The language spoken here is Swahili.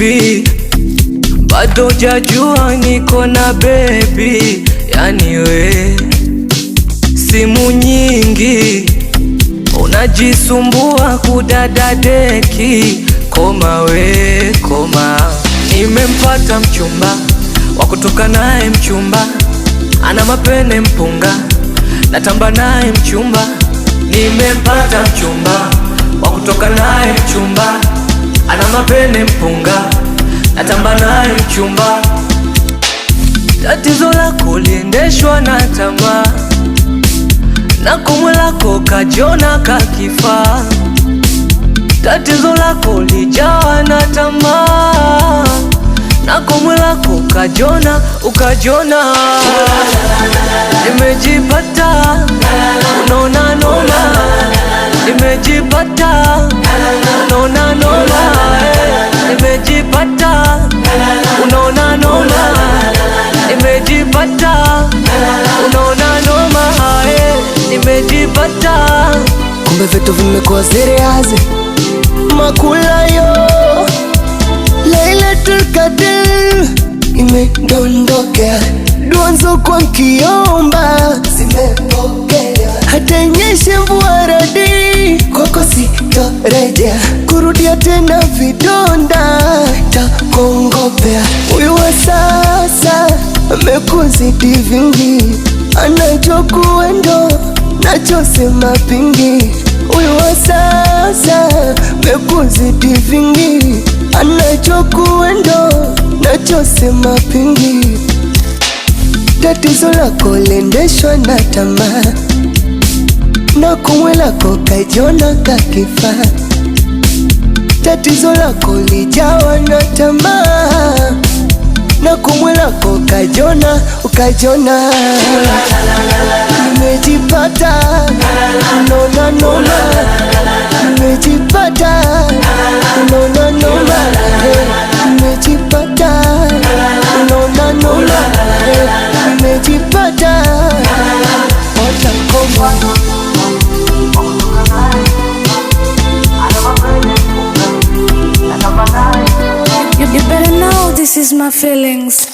hivi, bado hujajua niko na baby. Yani we simu nyingi unajisumbua kudada deki. Koma we koma, nimempata mchumba wa kutoka naye mchumba, ana mapene mpunga, natamba naye mchumba. Nimempata mchumba wa kutoka naye mchumba, ana mapene mpunga, natamba naye mchumba. Tatizo lako liendeshwa na tamaa, na kumwe lako kajiona kakifaa. Tatizo lako lijawa na tamaa, na kumwe lako kajiona ukajiona. Nimejipata unaona noma, nimejipata unaona noma, nimejipata unaona noma, nimejipata unaona noma, nimejipata. Kumbe vitu vimekuwa serious. Makula yo Lailatul Qadr imedondokea, duanzo kwa kiomba zimepokea, hata nyeshe mvua radi kwako sitorejea, kurudia tena vidonda takongopea. Huyu wa sasa amekuzidi vingi, anajua kuendo nachosema pingi. Huyu wa sasa amekuzidi vingi, anajua kuendo nachosema pingi. Tatizo lako liendeshwa na tamaa, na kumwe lako kajiona kakifaa. Tatizo lako lijawa na tamaa, na kumwe lako kajiona ukajiona. Nimejipata unaona noma, nimejipata unaona noma, nimejipata unaona noma, nimejipata watakoma. You better know this is my feelings.